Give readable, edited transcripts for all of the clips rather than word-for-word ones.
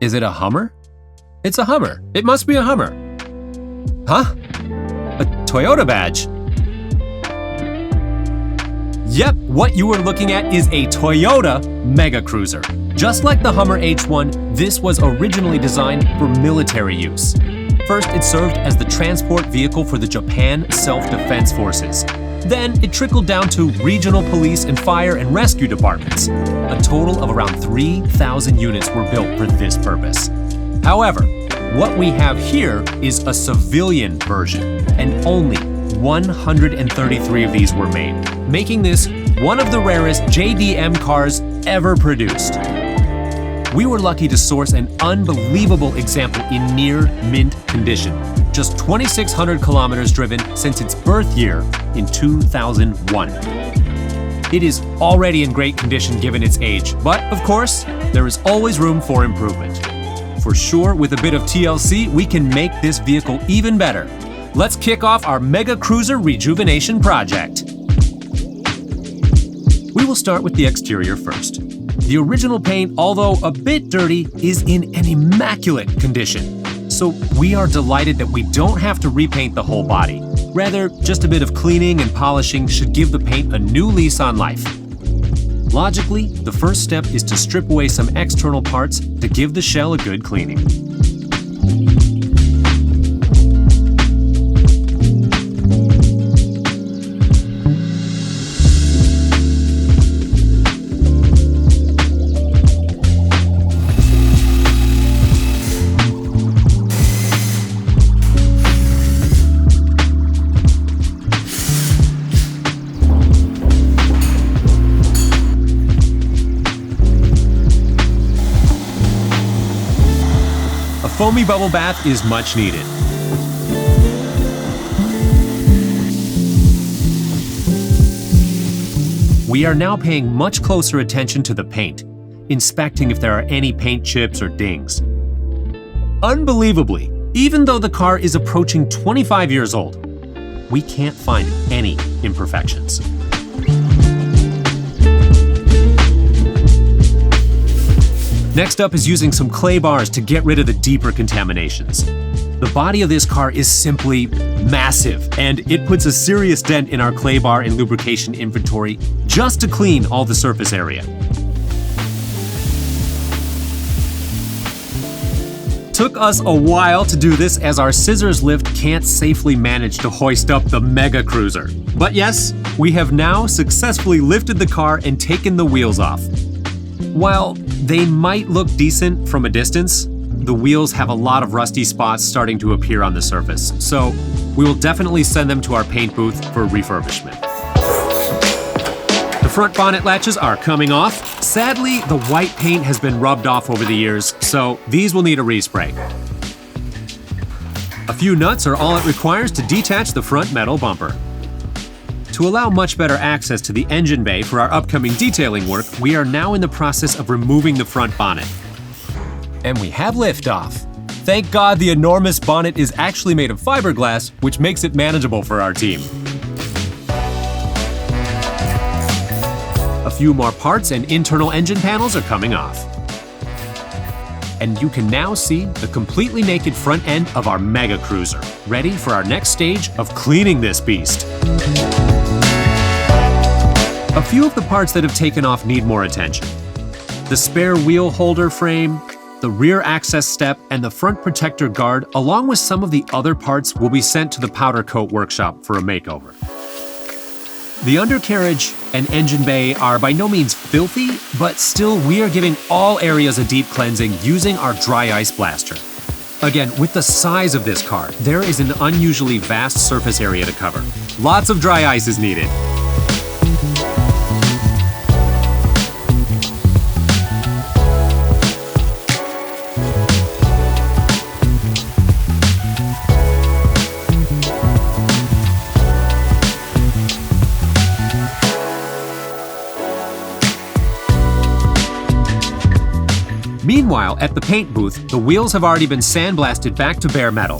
Is it a Hummer? It's a Hummer. It must be a Hummer. Huh? A Toyota badge. Yep, what you are looking at is a Toyota Mega Cruiser. Just like the Hummer H1, this was originally designed for military use. First, it served as the transport vehicle for the Japan Self-Defense Forces. Then, it trickled down to regional police and fire and rescue departments. A total of around 3,000 units were built for this purpose. However, what we have here is a civilian version, and only 133 of these were made, making this one of the rarest JDM cars ever produced. We were lucky to source an unbelievable example in near mint condition, just 2,600 kilometers driven since its birth year in 2001. It is already in great condition given its age, but of course, there is always room for improvement. For sure, with a bit of TLC, we can make this vehicle even better. Let's kick off our Mega Cruiser Rejuvenation project. We will start with the exterior first. The original paint, although a bit dirty, is in an immaculate condition. So we are delighted that we don't have to repaint the whole body. Rather, just a bit of cleaning and polishing should give the paint a new lease on life. Logically, the first step is to strip away some external parts to give the shell a good cleaning. Foamy bubble bath is much needed. We are now paying much closer attention to the paint, inspecting if there are any paint chips or dings. Unbelievably, even though the car is approaching 25 years old, we can't find any imperfections. Next up is using some clay bars to get rid of the deeper contaminations. The body of this car is simply massive, and it puts a serious dent in our clay bar and lubrication inventory just to clean all the surface area. Took us a while to do this as our scissors lift can't safely manage to hoist up the Mega Cruiser. But yes, we have now successfully lifted the car and taken the wheels off. While they might look decent from a distance, the wheels have a lot of rusty spots starting to appear on the surface, so we will definitely send them to our paint booth for refurbishment. The front bonnet latches are coming off. Sadly, the white paint has been rubbed off over the years, so these will need a respray. A few nuts are all it requires to detach the front metal bumper. To allow much better access to the engine bay for our upcoming detailing work, we are now in the process of removing the front bonnet. And we have liftoff. Thank God the enormous bonnet is actually made of fiberglass, which makes it manageable for our team. A few more parts and internal engine panels are coming off. And you can now see the completely naked front end of our Mega Cruiser, ready for our next stage of cleaning this beast. A few of the parts that have taken off need more attention. The spare wheel holder frame, the rear access step, and the front protector guard, along with some of the other parts, will be sent to the powder coat workshop for a makeover. The undercarriage and engine bay are by no means filthy, but still we are giving all areas a deep cleansing using our dry ice blaster. Again, with the size of this car, there is an unusually vast surface area to cover. Lots of dry ice is needed. Meanwhile, at the paint booth, the wheels have already been sandblasted back to bare metal.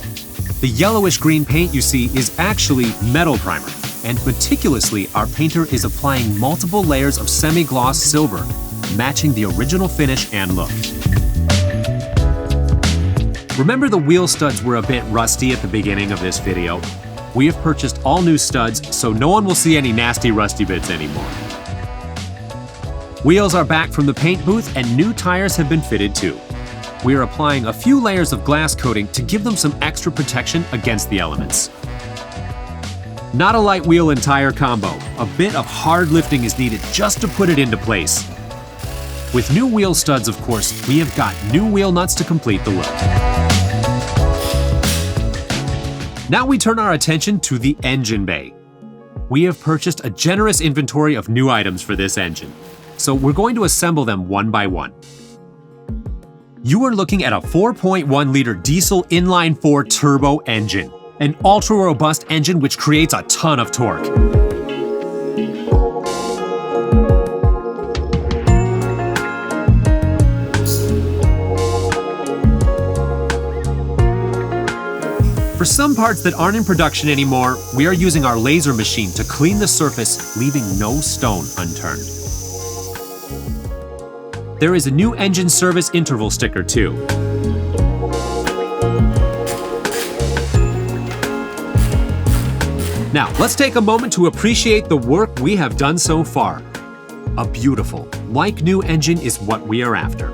The yellowish-green paint you see is actually metal primer, and meticulously, our painter is applying multiple layers of semi-gloss silver, matching the original finish and look. Remember the wheel studs were a bit rusty at the beginning of this video? We have purchased all new studs, so no one will see any nasty rusty bits anymore. Wheels are back from the paint booth and new tires have been fitted too. We are applying a few layers of glass coating to give them some extra protection against the elements. Not a light wheel and tire combo. A bit of hard lifting is needed just to put it into place. With new wheel studs, of course, we have got new wheel nuts to complete the look. Now we turn our attention to the engine bay. We have purchased a generous inventory of new items for this engine, so we're going to assemble them one by one. You are looking at a 4.1-liter diesel inline-4 turbo engine, an ultra-robust engine which creates a ton of torque. For some parts that aren't in production anymore, we are using our laser machine to clean the surface, leaving no stone unturned. There is a new engine service interval sticker too. Now, let's take a moment to appreciate the work we have done so far. A beautiful, like-new engine is what we are after.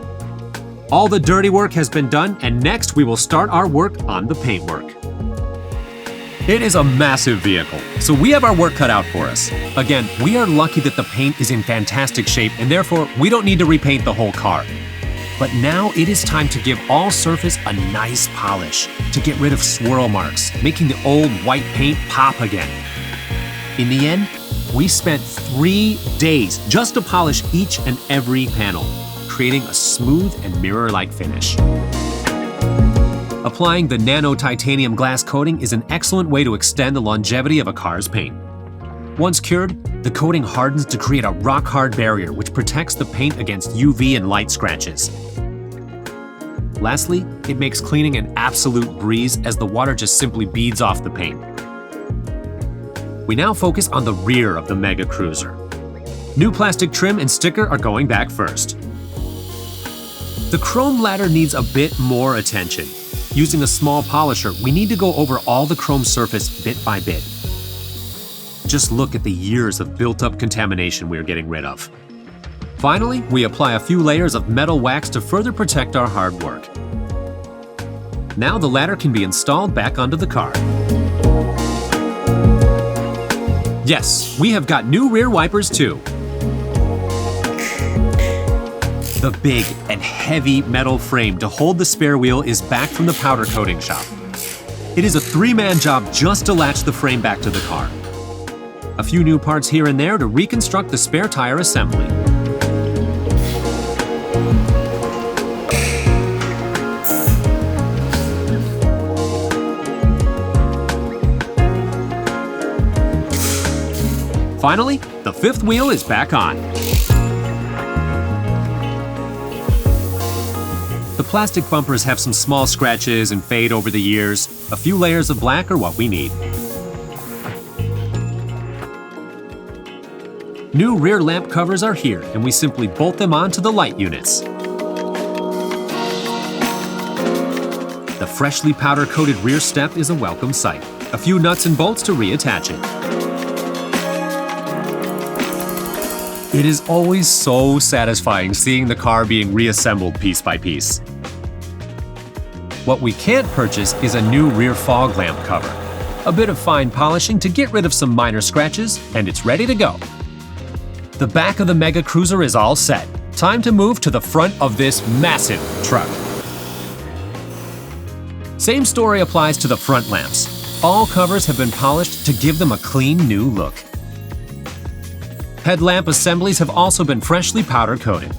All the dirty work has been done, and next we will start our work on the paintwork. It is a massive vehicle, so we have our work cut out for us. Again, we are lucky that the paint is in fantastic shape, and therefore we don't need to repaint the whole car. But now it is time to give all surface a nice polish, to get rid of swirl marks, making the old white paint pop again. In the end, we spent 3 days just to polish each and every panel, creating a smooth and mirror-like finish. Applying the nano titanium glass coating is an excellent way to extend the longevity of a car's paint. Once cured, the coating hardens to create a rock-hard barrier which protects the paint against UV and light scratches. Lastly, it makes cleaning an absolute breeze as the water just simply beads off the paint. We now focus on the rear of the Mega Cruiser. New plastic trim and sticker are going back first. The chrome ladder needs a bit more attention. Using a small polisher, we need to go over all the chrome surface bit by bit. Just look at the years of built-up contamination we are getting rid of. Finally, we apply a few layers of metal wax to further protect our hard work. Now the ladder can be installed back onto the car. Yes, we have got new rear wipers too. The big and heavy metal frame to hold the spare wheel is back from the powder coating shop. It is a 3-man job just to latch the frame back to the car. A few new parts here and there to reconstruct the spare tire assembly. Finally, the 5th wheel is back on. The plastic bumpers have some small scratches and fade over the years. A few layers of black are what we need. New rear lamp covers are here, and we simply bolt them onto the light units. The freshly powder-coated rear step is a welcome sight. A few nuts and bolts to reattach it. It is always so satisfying seeing the car being reassembled piece by piece. What we can't purchase is a new rear fog lamp cover. A bit of fine polishing to get rid of some minor scratches, and it's ready to go. The back of the Mega Cruiser is all set. Time to move to the front of this massive truck. Same story applies to the front lamps. All covers have been polished to give them a clean new look. Headlamp assemblies have also been freshly powder coated.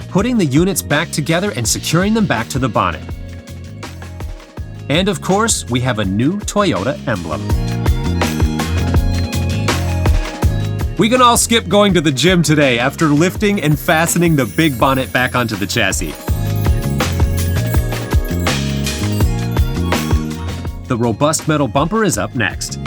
Putting the units back together and securing them back to the bonnet. And of course, we have a new Toyota emblem. We can all skip going to the gym today after lifting and fastening the big bonnet back onto the chassis. The robust metal bumper is up next.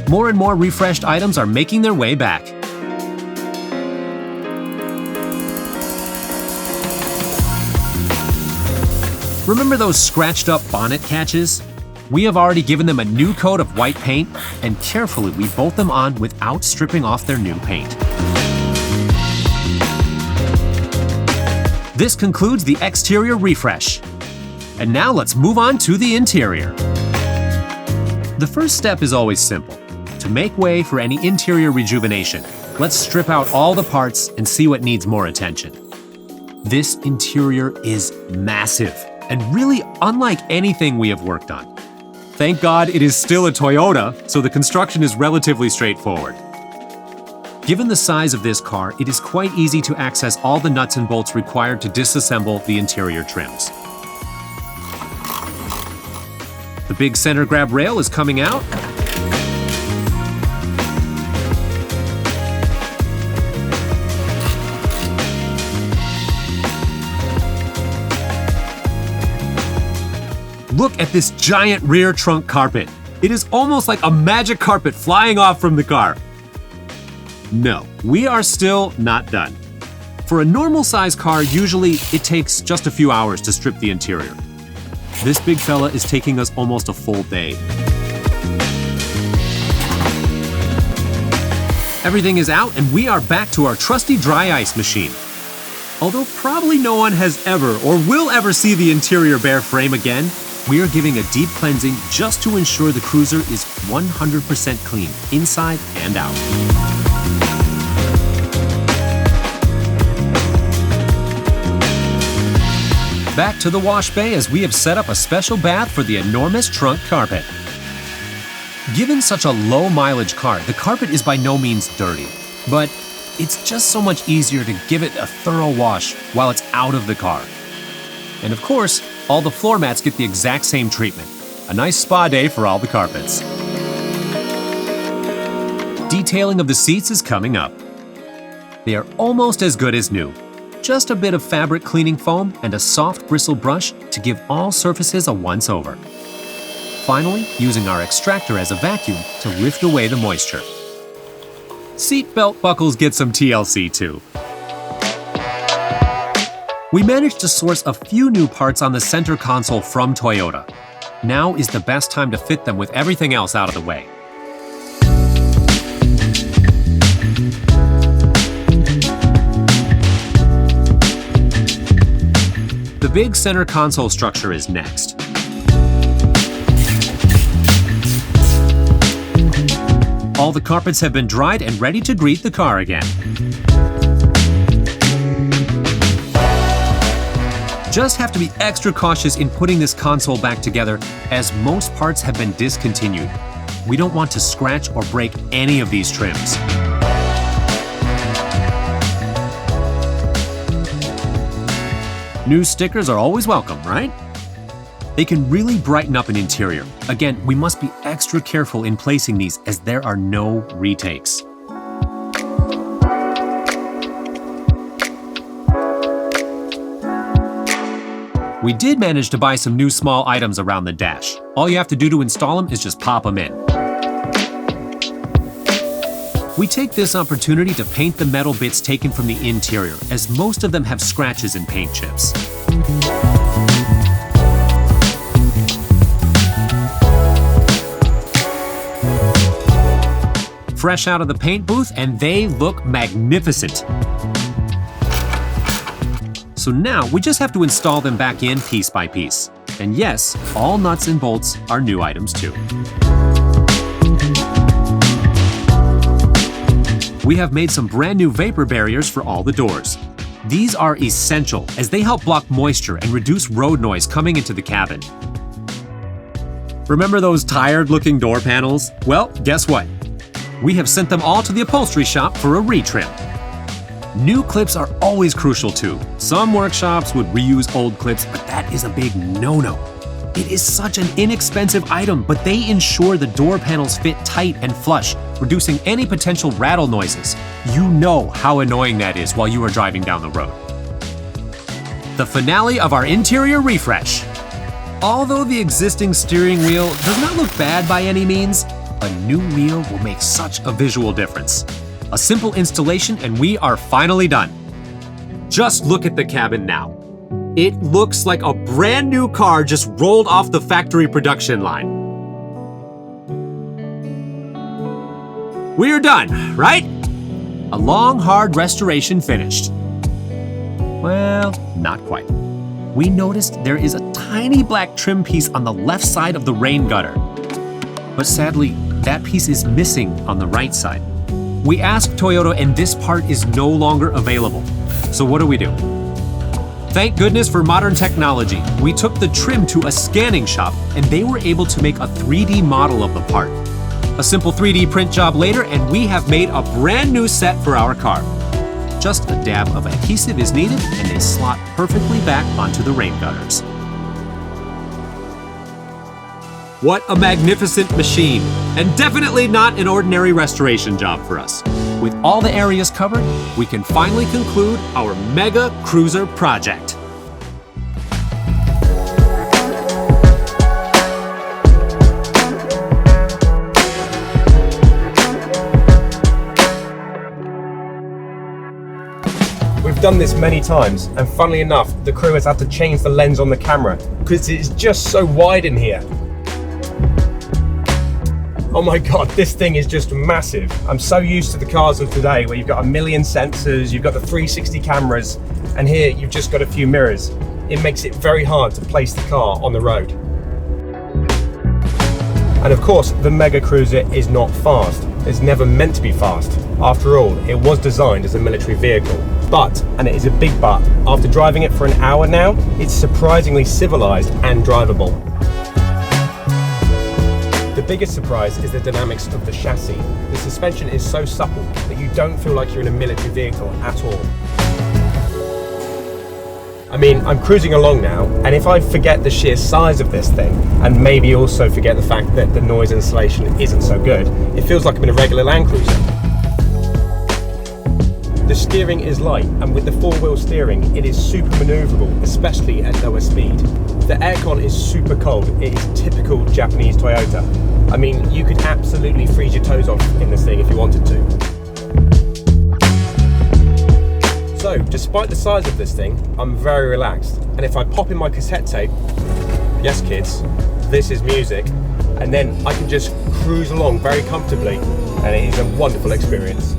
More and more refreshed items are making their way back. Remember those scratched up bonnet catches? We have already given them a new coat of white paint, and carefully we bolt them on without stripping off their new paint. This concludes the exterior refresh. And now let's move on to the interior. The first step is always simple. To make way for any interior rejuvenation, let's strip out all the parts and see what needs more attention. This interior is massive and really unlike anything we have worked on. Thank God it is still a Toyota, so the construction is relatively straightforward. Given the size of this car, it is quite easy to access all the nuts and bolts required to disassemble the interior trims. The big center grab rail is coming out. Look at this giant rear trunk carpet. It is almost like a magic carpet flying off from the car. No, we are still not done. For a normal size car, usually it takes just a few hours to strip the interior. This big fella is taking us almost a full day. Everything is out and we are back to our trusty dry ice machine. Although probably no one has ever or will ever see the interior bare frame again, we are giving a deep cleansing just to ensure the cruiser is 100% clean inside and out. Back to the wash bay as we have set up a special bath for the enormous trunk carpet. Given such a low mileage car, the carpet is by no means dirty, but it's just so much easier to give it a thorough wash while it's out of the car. And of course, all the floor mats get the exact same treatment. A nice spa day for all the carpets. Detailing of the seats is coming up. They are almost as good as new. Just a bit of fabric cleaning foam and a soft bristle brush to give all surfaces a once-over. Finally, using our extractor as a vacuum to lift away the moisture. Seat belt buckles get some TLC too. We managed to source a few new parts on the center console from Toyota. Now is the best time to fit them with everything else out of the way. The big center console structure is next. All the carpets have been dried and ready to greet the car again. Just have to be extra cautious in putting this console back together, as most parts have been discontinued. We don't want to scratch or break any of these trims. New stickers are always welcome, right? They can really brighten up an interior. Again, we must be extra careful in placing these as there are no retakes. We did manage to buy some new small items around the dash. All you have to do to install them is just pop them in. We take this opportunity to paint the metal bits taken from the interior, as most of them have scratches and paint chips. Fresh out of the paint booth, and they look magnificent. So now we just have to install them back in piece by piece. And yes, all nuts and bolts are new items too. We have made some brand new vapor barriers for all the doors. These are essential as they help block moisture and reduce road noise coming into the cabin. Remember those tired-looking door panels? Well, guess what? We have sent them all to the upholstery shop for a retrim. New clips are always crucial too. Some workshops would reuse old clips, but that is a big no-no. It is such an inexpensive item, but they ensure the door panels fit tight and flush, reducing any potential rattle noises. You know how annoying that is while you are driving down the road. The finale of our interior refresh. Although the existing steering wheel does not look bad by any means, a new wheel will make such a visual difference. A simple installation and we are finally done. Just look at the cabin now. It looks like a brand new car just rolled off the factory production line. We're done, right? A long, hard restoration finished. Well, not quite. We noticed there is a tiny black trim piece on the left side of the rain gutter. But sadly, that piece is missing on the right side. We asked Toyota and this part is no longer available. So what do? Thank goodness for modern technology. We took the trim to a scanning shop and they were able to make a 3D model of the part. A simple 3D print job later and we have made a brand new set for our car. Just a dab of adhesive is needed and they slot perfectly back onto the rain gutters. What a magnificent machine, and definitely not an ordinary restoration job for us. With all the areas covered, we can finally conclude our Mega Cruiser project. We've done this many times, and funnily enough, the crew has had to change the lens on the camera because it's just so wide in here. Oh my God, this thing is just massive. I'm so used to the cars of today where you've got a million sensors, you've got the 360 cameras, and here you've just got a few mirrors. It makes it very hard to place the car on the road. And of course, the Mega Cruiser is not fast. It's never meant to be fast. After all, it was designed as a military vehicle. But, and it is a big but, after driving it for an hour now, it's surprisingly civilized and drivable. The biggest surprise is the dynamics of the chassis. The suspension is so supple that you don't feel like you're in a military vehicle at all. I mean, I'm cruising along now, and if I forget the sheer size of this thing, and maybe also forget the fact that the noise insulation isn't so good, it feels like I'm in a regular Land Cruiser. The steering is light, and with the four-wheel steering, it is super maneuverable, especially at lower speed. The aircon is super cold. It is typical Japanese Toyota. I mean, you could absolutely freeze your toes off in this thing if you wanted to. So, despite the size of this thing, I'm very relaxed. And if I pop in my cassette tape, yes kids, this is music, and then I can just cruise along very comfortably, and it is a wonderful experience.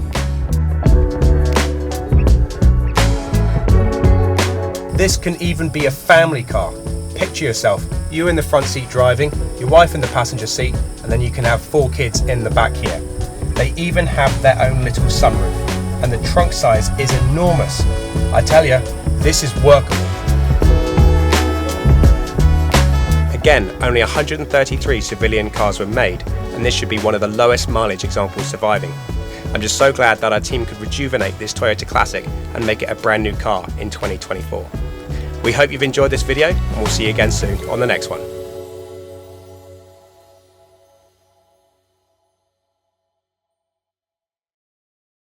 This can even be a family car. Picture yourself, you in the front seat driving, your wife in the passenger seat, and then you can have 4 kids in the back here. They even have their own little sunroof, and the trunk size is enormous. I tell you, this is workable. Again, only 133 civilian cars were made, and this should be one of the lowest mileage examples surviving. I'm just so glad that our team could rejuvenate this Toyota Classic and make it a brand new car in 2024. We hope you've enjoyed this video, and we'll see you again soon on the next one.